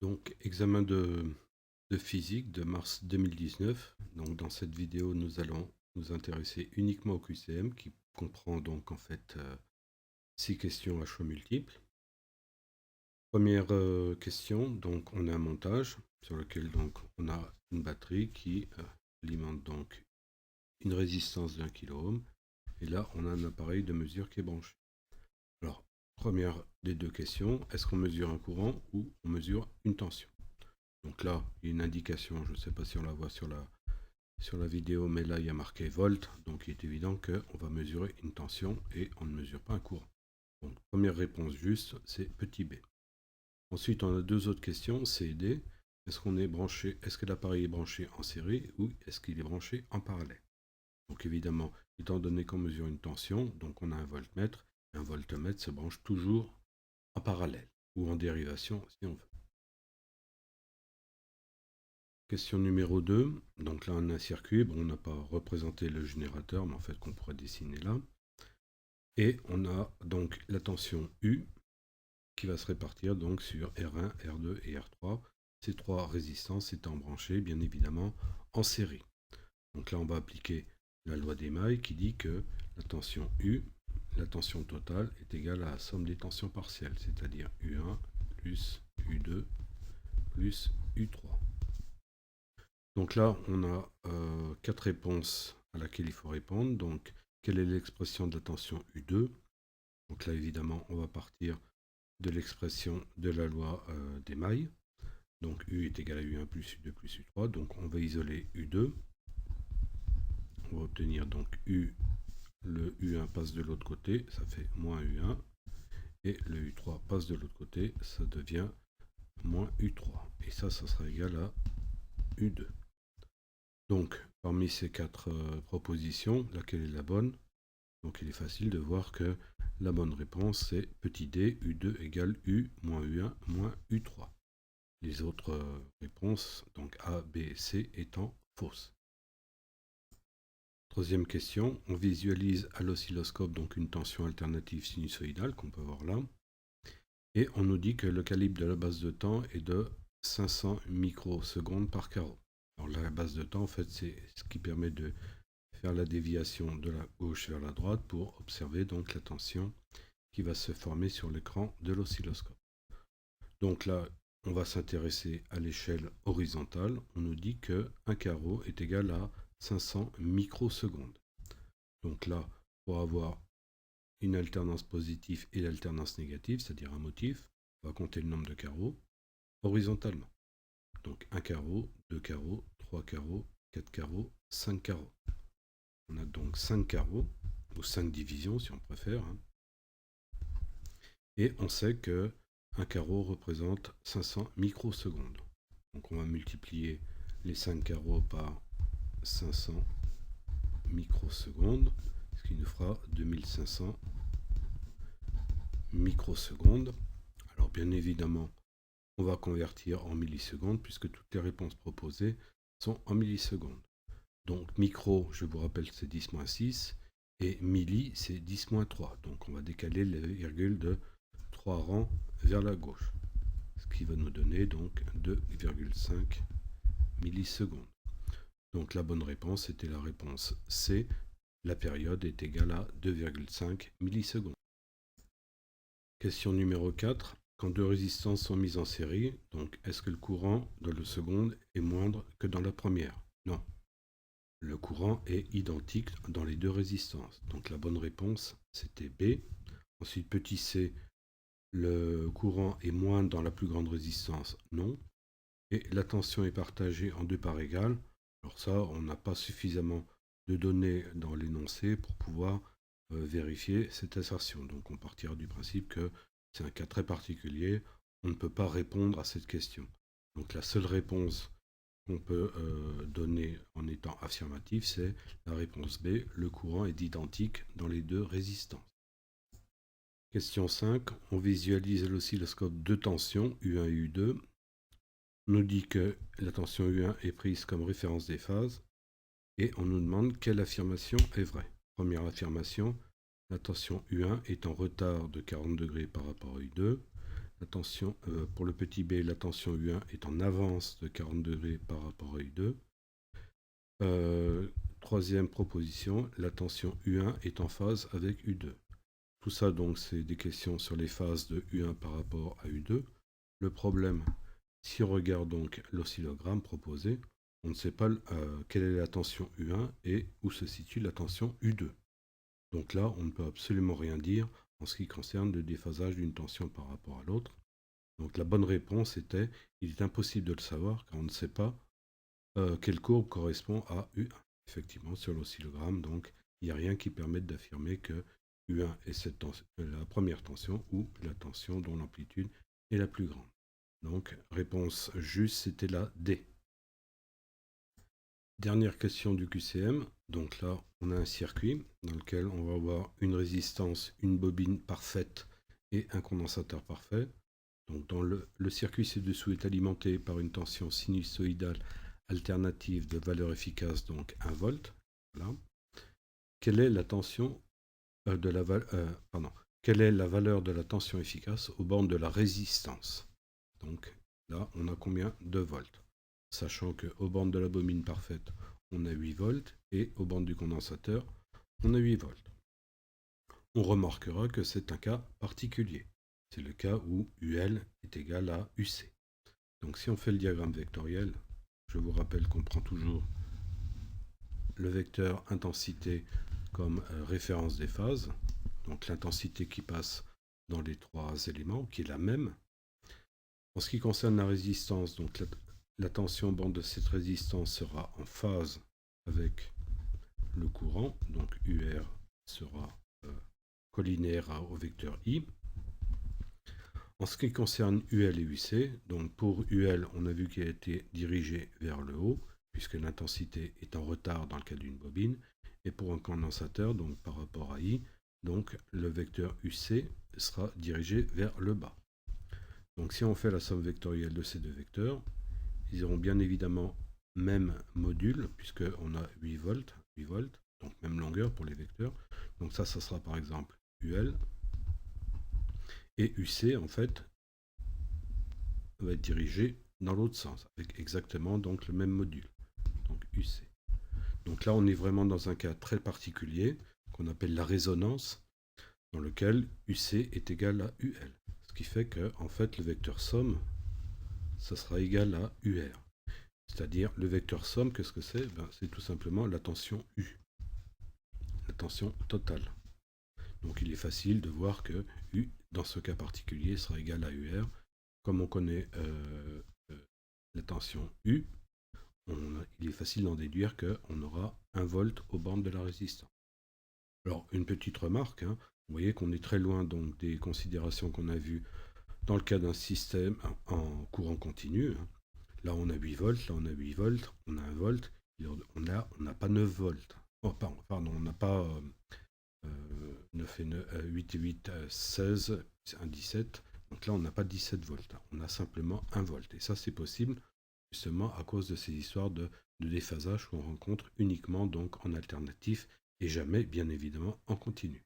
Donc, examen de physique de mars 2019. Donc, dans cette vidéo, nous allons nous intéresser uniquement au QCM qui comprend donc en fait 6 questions à choix multiples. Première question, donc on a un montage sur lequel donc on a une batterie qui alimente donc une résistance d'1 kΩ et là on a un appareil de mesure qui est branché. Alors, première des deux questions, est-ce qu'on mesure un courant ou on mesure une tension? Donc là, il y a une indication, je ne sais pas si on la voit sur la vidéo, mais là, il y a marqué volt. Donc il est évident qu'on va mesurer une tension et on ne mesure pas un courant. Donc première réponse juste, c'est petit b. Ensuite, on a deux autres questions, C et D. Est-ce que l'appareil est branché en série ou est-ce qu'il est branché en parallèle? Donc évidemment, étant donné qu'on mesure une tension, donc on a un voltmètre. Un voltmètre se branche toujours en parallèle ou en dérivation si on veut. Question numéro 2. Donc là, on a un circuit. Bon, on n'a pas représenté le générateur, mais en fait, qu'on pourrait dessiner là. Et on a donc la tension U qui va se répartir donc sur R1, R2 et R3. Ces trois résistances étant branchées, bien évidemment, en série. Donc là, on va appliquer la loi d'Emaille qui dit que la tension U, la tension totale, est égale à la somme des tensions partielles, c'est-à-dire U1 plus U2 plus U3. Donc là, on a 4 réponses à laquelle il faut répondre. Donc, quelle est l'expression de la tension U2? Donc là, évidemment, on va partir de l'expression de la loi d'Emaille. Donc U est égal à U1 plus U2 plus U3. Donc on va isoler U2. On va obtenir donc U, le U1 passe de l'autre côté, ça fait moins U1. Et le U3 passe de l'autre côté, ça devient moins U3. Et ça sera égal à U2. Donc, parmi ces quatre propositions, laquelle est la bonne? Donc, il est facile de voir que la bonne réponse, c'est petit d, U2 égale U moins U1 moins U3. Les autres réponses, donc A, B et C, étant fausses. Troisième question, on visualise à l'oscilloscope donc une tension alternative sinusoïdale qu'on peut voir là. Et on nous dit que le calibre de la base de temps est de 500 microsecondes par carreau. Alors la base de temps, en fait, c'est ce qui permet de faire la déviation de la gauche vers la droite pour observer donc la tension qui va se former sur l'écran de l'oscilloscope. Donc là, on va s'intéresser à l'échelle horizontale. On nous dit que un carreau est égal à 500 microsecondes. Donc là, pour avoir une alternance positive et l'alternance négative, c'est-à-dire un motif, on va compter le nombre de carreaux horizontalement. Donc un carreau, deux carreaux, trois carreaux, quatre carreaux, cinq carreaux. On a donc 5 carreaux, ou 5 divisions si on préfère. Et on sait que un carreau représente 500 microsecondes. Donc on va multiplier les 5 carreaux par 500 microsecondes, ce qui nous fera 2500 microsecondes. Alors bien évidemment, on va convertir en millisecondes puisque toutes les réponses proposées sont en millisecondes. Donc micro, je vous rappelle, c'est 10-6 et milli, c'est 10-3. Donc on va décaler les virgules de 3 rangs vers la gauche, ce qui va nous donner donc 2,5 millisecondes. Donc la bonne réponse était la réponse C. La période est égale à 2,5 millisecondes. Question numéro 4. Quand deux résistances sont mises en série, donc est-ce que le courant dans la seconde est moindre que dans la première? Non. Le courant est identique dans les deux résistances. Donc la bonne réponse, c'était B. Ensuite, petit c, le courant est moindre dans la plus grande résistance. Non. Et la tension est partagée en deux parts égales. Alors ça, on n'a pas suffisamment de données dans l'énoncé pour pouvoir vérifier cette assertion. Donc on partira du principe que c'est un cas très particulier. On ne peut pas répondre à cette question. Donc la seule réponse qu'on peut donner en étant affirmatif, c'est la réponse B. Le courant est identique dans les deux résistances. Question 5. On visualise à l'oscilloscope deux tensions, U1 et U2. On nous dit que la tension U1 est prise comme référence des phases et on nous demande quelle affirmation est vraie. Première affirmation, la tension U1 est en retard de 40 degrés par rapport à U2. La pour le petit b, la tension U1 est en avance de 40 degrés par rapport à U2. Troisième proposition, la tension U1 est en phase avec U2. Tout ça, donc, c'est des questions sur les phases de U1 par rapport à U2. Le problème, si on regarde donc l'oscillogramme proposé, on ne sait pas quelle est la tension U1 et où se situe la tension U2. Donc là, on ne peut absolument rien dire en ce qui concerne le déphasage d'une tension par rapport à l'autre. Donc la bonne réponse était, il est impossible de le savoir car on ne sait pas quelle courbe correspond à U1. Effectivement, sur l'oscillogramme, donc, il n'y a rien qui permette d'affirmer que U1 est la première tension ou la tension dont l'amplitude est la plus grande. Donc, réponse juste, c'était la D. Dernière question du QCM. Donc là, on a un circuit dans lequel on va avoir une résistance, une bobine parfaite et un condensateur parfait. Donc dans le circuit ci-dessous est alimenté par une tension sinusoïdale alternative de valeur efficace, donc 1 volt. Voilà. Quelle est la tension quelle est la valeur de la tension efficace aux bornes de la résistance? Donc là, on a combien de volts? Sachant qu'aux bornes de la bobine parfaite, on a 8 volts et aux bornes du condensateur, on a 8 volts. On remarquera que c'est un cas particulier. C'est le cas où UL est égal à UC. Donc si on fait le diagramme vectoriel, je vous rappelle qu'on prend toujours le vecteur intensité comme référence des phases, donc l'intensité qui passe dans les trois éléments, qui est la même. En ce qui concerne la résistance, donc la tension bande de cette résistance sera en phase avec le courant, donc UR sera collinéaire au vecteur I. En ce qui concerne UL et UC, donc pour UL, on a vu qu'il a été dirigé vers le haut, puisque l'intensité est en retard dans le cas d'une bobine, et pour un condensateur, donc par rapport à I, donc le vecteur UC sera dirigé vers le bas. Donc si on fait la somme vectorielle de ces deux vecteurs, ils auront bien évidemment même module, puisqu'on a 8 volts, donc même longueur pour les vecteurs. Donc ça sera par exemple UL. Et UC, en fait, va être dirigé dans l'autre sens, avec exactement donc le même module, donc UC. Donc là, on est vraiment dans un cas très particulier, qu'on appelle la résonance, dans lequel UC est égal à UL. Ce qui fait que, en fait, le vecteur somme, ça sera égal à UR. C'est-à-dire, le vecteur somme, qu'est-ce que c'est? C'est tout simplement la tension U, la tension totale. Donc il est facile de voir que U, dans ce cas particulier, sera égal à UR. Comme on connaît la tension U, il est facile d'en déduire qu'on aura 1 volt aux bornes de la résistance. Alors, une petite remarque, vous voyez qu'on est très loin donc des considérations qu'on a vues dans le cas d'un système en courant continu. Là, on a 8 volts, là, on a 8 volts, on a 1 volt, on n'a pas 9 volts. Oh, pardon, on n'a pas 9 et 9, 8 et 8, 16, c'est un 17. Donc là, on n'a pas 17 volts, on a simplement 1 volt. Et ça, c'est possible justement à cause de ces histoires de déphasage qu'on rencontre uniquement donc en alternatif et jamais, bien évidemment, en continu.